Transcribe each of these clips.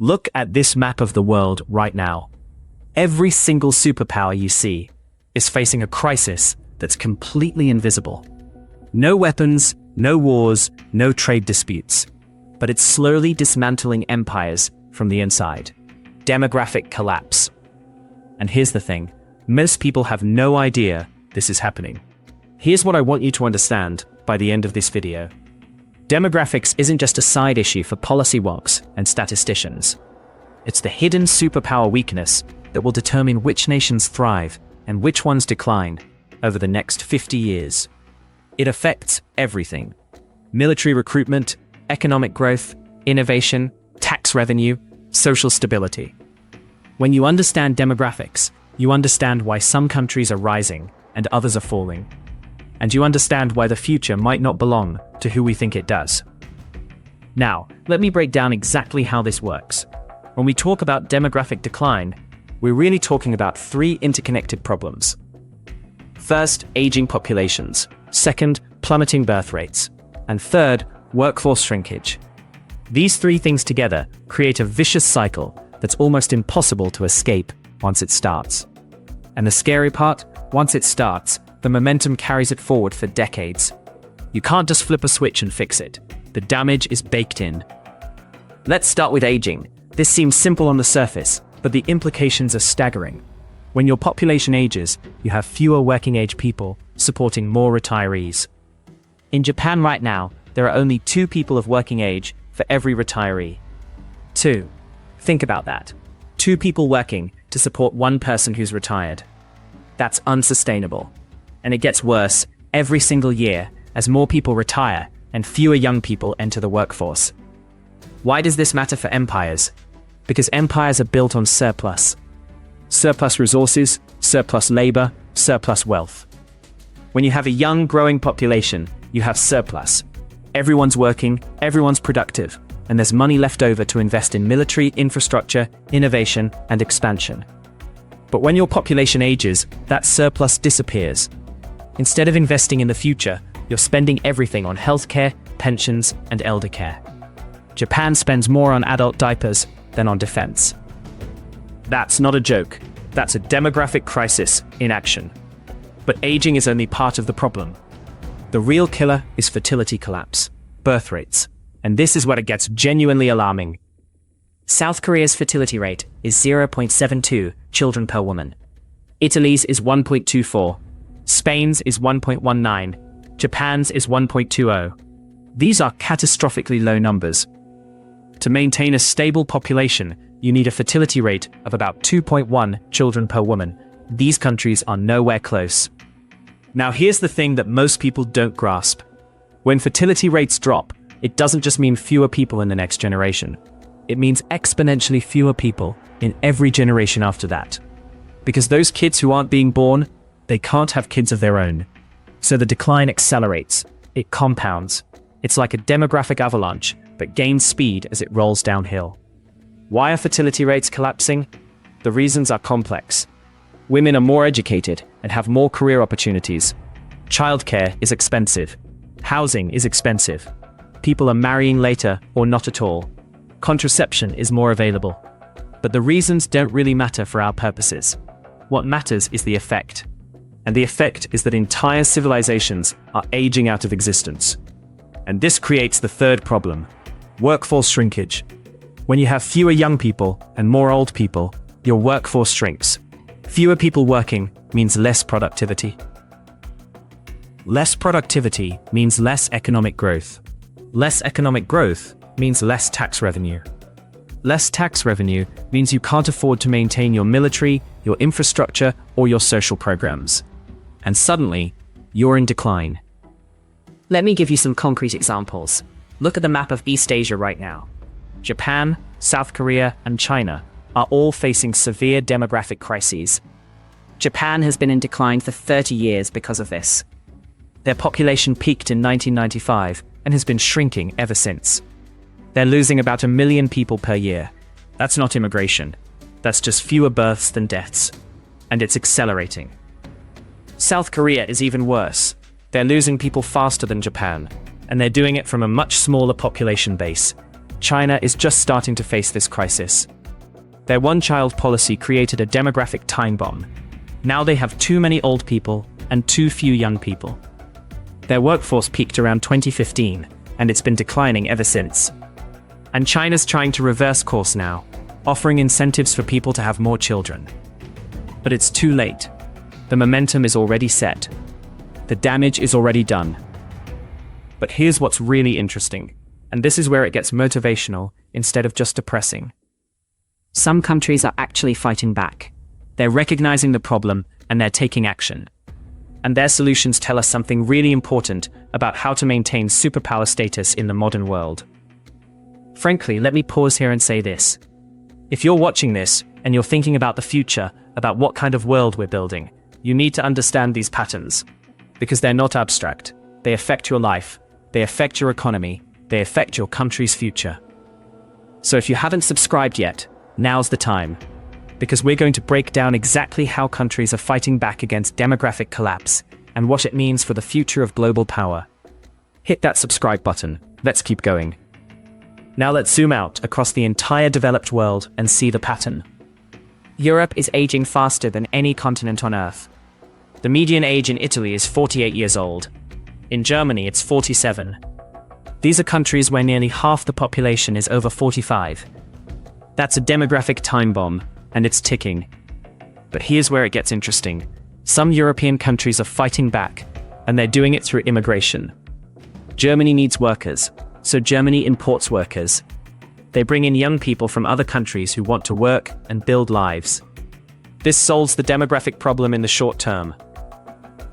Look at this map of the world right now. Every single superpower you see is facing a crisis that's completely invisible. No weapons, no wars, no trade disputes, but it's slowly dismantling empires from the inside. Demographic collapse. And here's the thing, most people have no idea this is happening. Here's what I want you to understand by the end of this video. Demographics isn't just a side issue for policy wonks and statisticians. It's the hidden superpower weakness that will determine which nations thrive and which ones decline over the next 50 years. It affects everything: military recruitment, economic growth, innovation, tax revenue, social stability. When you understand demographics, you understand why some countries are rising and others are falling. And you understand why the future might not belong to who we think it does. Now, let me break down exactly how this works. When we talk about demographic decline, we're really talking about three interconnected problems. First, aging populations. Second, plummeting birth rates. And third, workforce shrinkage. These three things together create a vicious cycle that's almost impossible to escape once it starts. And the scary part, once it starts, the momentum carries it forward for decades. You can't just flip a switch and fix it. The damage is baked in. Let's start with aging. This seems simple on the surface, but the implications are staggering. When your population ages, you have fewer working-age people supporting more retirees. In Japan right now, there are only 2 people of working age for every retiree. 2. Think about that. 2 people working to support 1 person who's retired. That's unsustainable. And it gets worse every single year as more people retire and fewer young people enter the workforce. Why does this matter for empires? Because empires are built on surplus. Surplus resources, surplus labor, surplus wealth. When you have a young, growing population, you have surplus. Everyone's working, everyone's productive, and there's money left over to invest in military, infrastructure, innovation, and expansion. But when your population ages, that surplus disappears. Instead of investing in the future, you're spending everything on healthcare, pensions, and elder care. Japan spends more on adult diapers than on defense. That's not a joke. That's a demographic crisis in action. But aging is only part of the problem. The real killer is fertility collapse, birth rates. And this is where it gets genuinely alarming. South Korea's fertility rate is 0.72 children per woman. Italy's is 1.24. Spain's is 1.19. Japan's is 1.20. These are catastrophically low numbers. To maintain a stable population, you need a fertility rate of about 2.1 children per woman. These countries are nowhere close. Now here's the thing that most people don't grasp. When fertility rates drop, it doesn't just mean fewer people in the next generation. It means exponentially fewer people in every generation after that. Because those kids who aren't being born, they can't have kids of their own. So the decline accelerates. It compounds. It's like a demographic avalanche, but gains speed as it rolls downhill. Why are fertility rates collapsing? The reasons are complex. Women are more educated and have more career opportunities. Childcare is expensive. Housing is expensive. People are marrying later or not at all. Contraception is more available. But the reasons don't really matter for our purposes. What matters is the effect. And the effect is that entire civilizations are aging out of existence. And this creates the third problem: workforce shrinkage. When you have fewer young people and more old people, your workforce shrinks. Fewer people working means less productivity. Less productivity means less economic growth. Less economic growth means less tax revenue. Less tax revenue means you can't afford to maintain your military, your infrastructure, or your social programs. And suddenly, you're in decline. Let me give you some concrete examples. Look at the map of East Asia right now. Japan, South Korea, and China are all facing severe demographic crises. Japan has been in decline for 30 years because of this. Their population peaked in 1995 and has been shrinking ever since. They're losing about 1 million people per year. That's not immigration. That's just fewer births than deaths. And it's accelerating. South Korea is even worse. They're losing people faster than Japan, and they're doing it from a much smaller population base. China is just starting to face this crisis. Their one-child policy created a demographic time bomb. Now they have too many old people and too few young people. Their workforce peaked around 2015, and it's been declining ever since. And China's trying to reverse course now, offering incentives for people to have more children. But it's too late. The momentum is already set. The damage is already done. But here's what's really interesting, and this is where it gets motivational instead of just depressing. Some countries are actually fighting back. They're recognizing the problem and they're taking action. And their solutions tell us something really important about how to maintain superpower status in the modern world. Frankly, let me pause here and say this. If you're watching this and you're thinking about the future, about what kind of world we're building, you need to understand these patterns. Because they're not abstract. They affect your life. They affect your economy. They affect your country's future. So if you haven't subscribed yet, now's the time. Because we're going to break down exactly how countries are fighting back against demographic collapse and what it means for the future of global power. Hit that subscribe button. Let's keep going. Now let's zoom out across the entire developed world and see the pattern. Europe is aging faster than any continent on Earth. The median age in Italy is 48 years old. In Germany, it's 47. These are countries where nearly half the population is over 45. That's a demographic time bomb, and it's ticking. But here's where it gets interesting. Some European countries are fighting back, and they're doing it through immigration. Germany needs workers, so Germany imports workers. They bring in young people from other countries who want to work and build lives. This solves the demographic problem in the short term.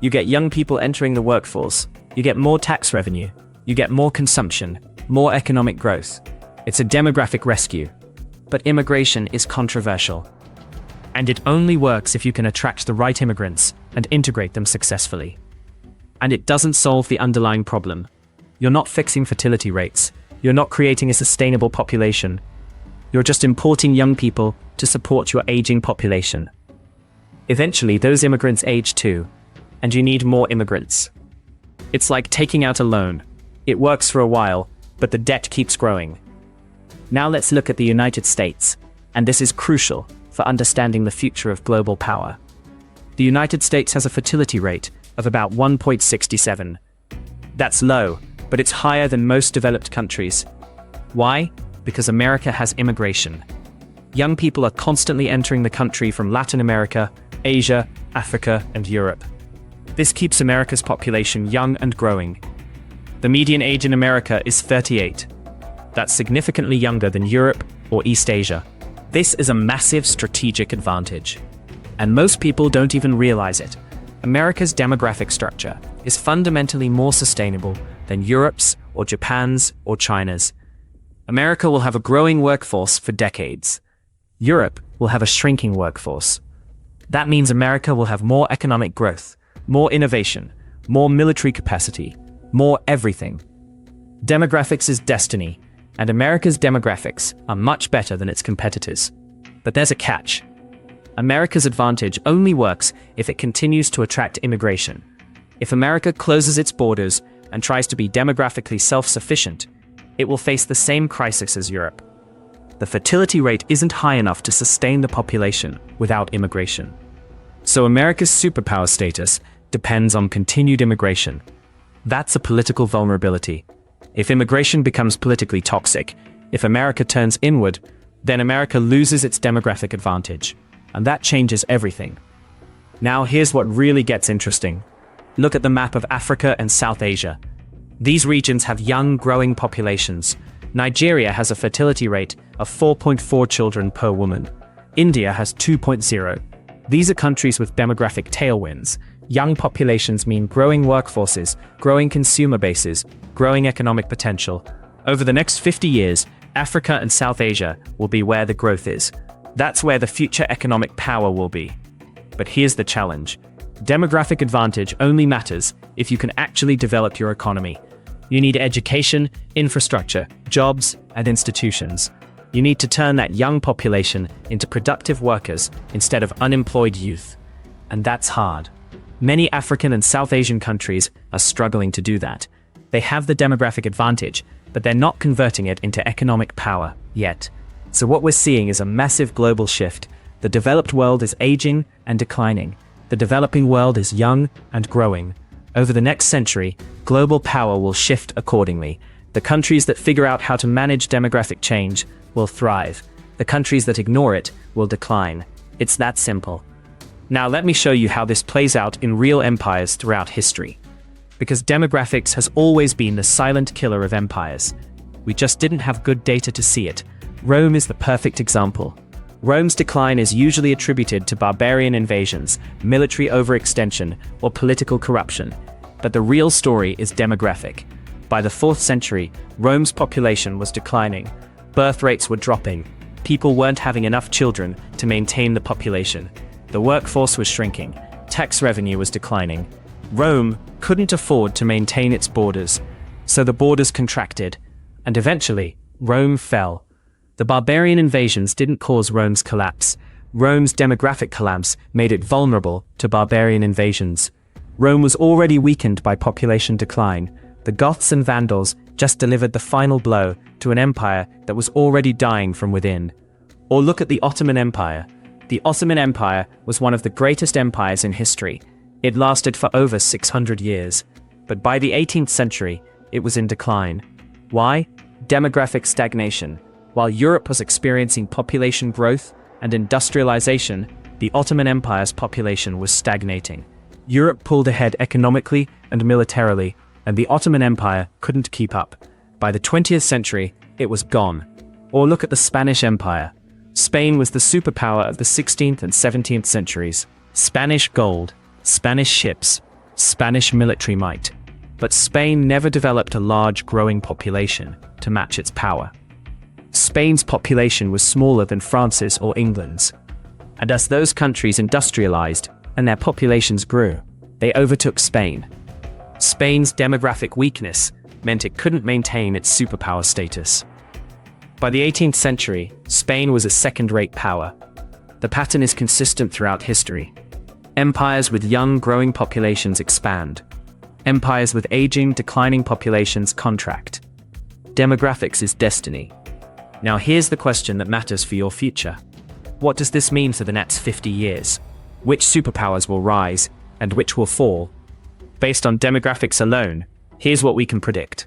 You get young people entering the workforce, you get more tax revenue, you get more consumption, more economic growth. It's a demographic rescue. But immigration is controversial. And it only works if you can attract the right immigrants and integrate them successfully. And it doesn't solve the underlying problem. You're not fixing fertility rates. You're not creating a sustainable population. You're just importing young people to support your aging population. Eventually, those immigrants age too, and you need more immigrants. It's like taking out a loan. It works for a while, but the debt keeps growing. Now let's look at the United States, and this is crucial for understanding the future of global power. The United States has a fertility rate of about 1.67. That's low, but it's higher than most developed countries. Why? Because America has immigration. Young people are constantly entering the country from Latin America, Asia, Africa, and Europe. This keeps America's population young and growing. The median age in America is 38. That's significantly younger than Europe or East Asia. This is a massive strategic advantage. And most people don't even realize it. America's demographic structure is fundamentally more sustainable than Europe's or Japan's or China's. America will have a growing workforce for decades. Europe will have a shrinking workforce. That means America will have more economic growth, more innovation, more military capacity, more everything. Demographics is destiny, and America's demographics are much better than its competitors. But there's a catch. America's advantage only works if it continues to attract immigration. If America closes its borders and tries to be demographically self-sufficient, it will face the same crisis as Europe. The fertility rate isn't high enough to sustain the population without immigration. So America's superpower status depends on continued immigration. That's a political vulnerability. If immigration becomes politically toxic, if America turns inward, then America loses its demographic advantage. And that changes everything. Now here's what really gets interesting. Look at the map of Africa and South Asia. These regions have young, growing populations. Nigeria has a fertility rate of 4.4 children per woman. India has 2.0. These are countries with demographic tailwinds. Young populations mean growing workforces, growing consumer bases, growing economic potential. Over the next 50 years, Africa and South Asia will be where the growth is. That's where the future economic power will be. But here's the challenge. Demographic advantage only matters if you can actually develop your economy. You need education, infrastructure, jobs, and institutions. You need to turn that young population into productive workers instead of unemployed youth. And that's hard. Many African and South Asian countries are struggling to do that. They have the demographic advantage, but they're not converting it into economic power yet. So what we're seeing is a massive global shift. The developed world is aging and declining. The developing world is young and growing. Over the next century, global power will shift accordingly. The countries that figure out how to manage demographic change will thrive. The countries that ignore it will decline. It's that simple. Now let me show you how this plays out in real empires throughout history. Because demographics has always been the silent killer of empires. We just didn't have good data to see it. Rome is the perfect example. Rome's decline is usually attributed to barbarian invasions, military overextension, or political corruption. But the real story is demographic. By the 4th century, Rome's population was declining. Birth rates were dropping. People weren't having enough children to maintain the population. The workforce was shrinking. Tax revenue was declining. Rome couldn't afford to maintain its borders, so the borders contracted, and eventually, Rome fell. The barbarian invasions didn't cause Rome's collapse. Rome's demographic collapse made it vulnerable to barbarian invasions. Rome was already weakened by population decline. The Goths and Vandals just delivered the final blow to an empire that was already dying from within. Or look at the Ottoman Empire. The Ottoman Empire was one of the greatest empires in history. It lasted for over 600 years. But by the 18th century, it was in decline. Why? Demographic stagnation. While Europe was experiencing population growth and industrialization, the Ottoman Empire's population was stagnating. Europe pulled ahead economically and militarily, and the Ottoman Empire couldn't keep up. By the 20th century, it was gone. Or look at the Spanish Empire. Spain was the superpower of the 16th and 17th centuries. Spanish gold, Spanish ships, Spanish military might. But Spain never developed a large growing population to match its power. Spain's population was smaller than France's or England's. And as those countries industrialized and their populations grew, they overtook Spain. Spain's demographic weakness meant it couldn't maintain its superpower status. By the 18th century, Spain was a second-rate power. The pattern is consistent throughout history. Empires with young, growing populations expand. Empires with aging, declining populations contract. Demographics is destiny. Now here's the question that matters for your future. What does this mean for the next 50 years? Which superpowers will rise, and which will fall? Based on demographics alone, here's what we can predict.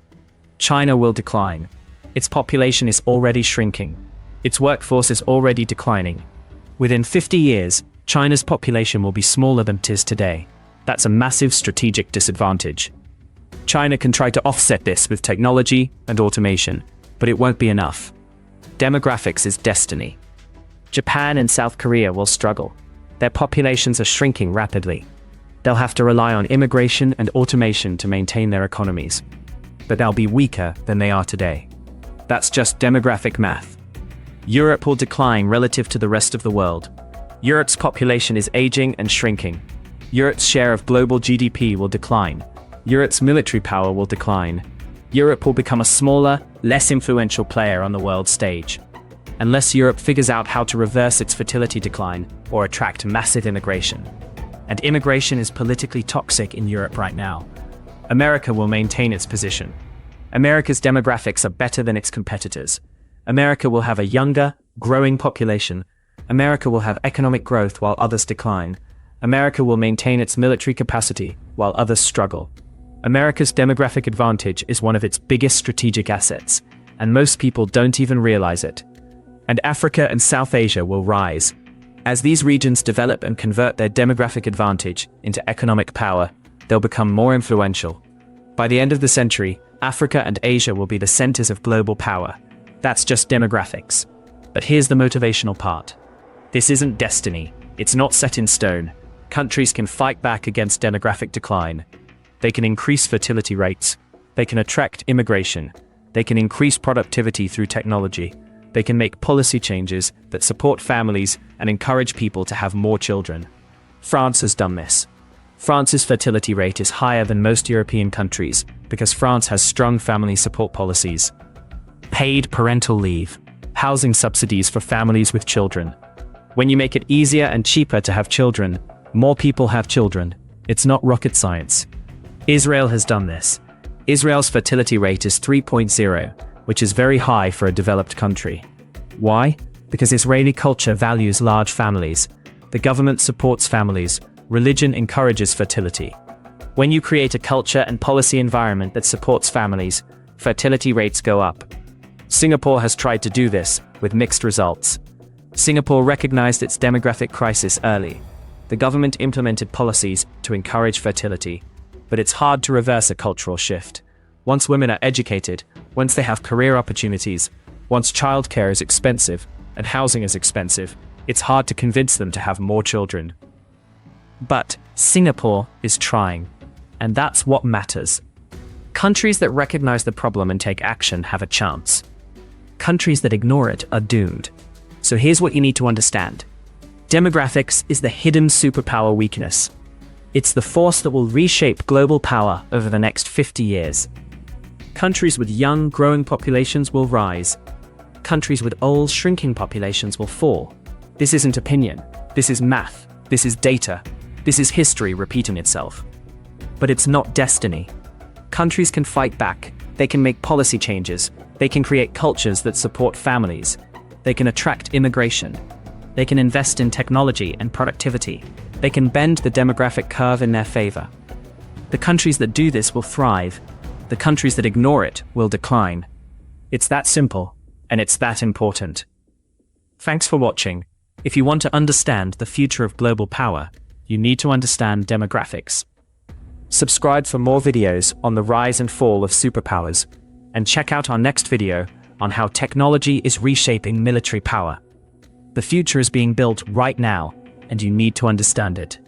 China will decline. Its population is already shrinking. Its workforce is already declining. Within 50 years, China's population will be smaller than it is today. That's a massive strategic disadvantage. China can try to offset this with technology and automation, but it won't be enough. Demographics is destiny. Japan and South Korea will struggle. Their populations are shrinking rapidly. They'll have to rely on immigration and automation to maintain their economies. But they'll be weaker than they are today. That's just demographic math. Europe will decline relative to the rest of the world. Europe's population is aging and shrinking. Europe's share of global GDP will decline. Europe's military power will decline. Europe will become a smaller, less influential player on the world stage. Unless Europe figures out how to reverse its fertility decline or attract massive immigration. And immigration is politically toxic in Europe right now. America will maintain its position. America's demographics are better than its competitors. America will have a younger, growing population. America will have economic growth while others decline. America will maintain its military capacity while others struggle. America's demographic advantage is one of its biggest strategic assets, and most people don't even realize it. And Africa and South Asia will rise. As these regions develop and convert their demographic advantage into economic power, they'll become more influential. By the end of the century, Africa and Asia will be the centers of global power. That's just demographics. But here's the motivational part. This isn't destiny. It's not set in stone. Countries can fight back against demographic decline. They can increase fertility rates. They can attract immigration. They can increase productivity through technology. They can make policy changes that support families and encourage people to have more children. France has done this. France's fertility rate is higher than most European countries because France has strong family support policies. Paid parental leave, housing subsidies for families with children. When you make it easier and cheaper to have children, more people have children. It's not rocket science. Israel has done this. Israel's fertility rate is 3.0, which is very high for a developed country. Why? Because Israeli culture values large families. The government supports families. Religion encourages fertility. When you create a culture and policy environment that supports families, fertility rates go up. Singapore has tried to do this, with mixed results. Singapore recognized its demographic crisis early. The government implemented policies to encourage fertility, but it's hard to reverse a cultural shift. Once women are educated, once they have career opportunities, once childcare is expensive and housing is expensive, it's hard to convince them to have more children. But Singapore is trying, and that's what matters. Countries that recognize the problem and take action have a chance. Countries that ignore it are doomed. So here's what you need to understand. Demographics is the hidden superpower weakness. It's the force that will reshape global power over the next 50 years. Countries with young, growing populations will rise. Countries with old, shrinking populations will fall. This isn't opinion. This is math. This is data. This is history repeating itself. But it's not destiny. Countries can fight back. They can make policy changes. They can create cultures that support families. They can attract immigration. They can invest in technology and productivity. They can bend the demographic curve in their favor. The countries that do this will thrive. The countries that ignore it will decline. It's that simple, and it's that important. Thanks for watching. If you want to understand the future of global power, you need to understand demographics. Subscribe for more videos on the rise and fall of superpowers, and check out our next video on how technology is reshaping military power. The future is being built right now, and you need to understand it.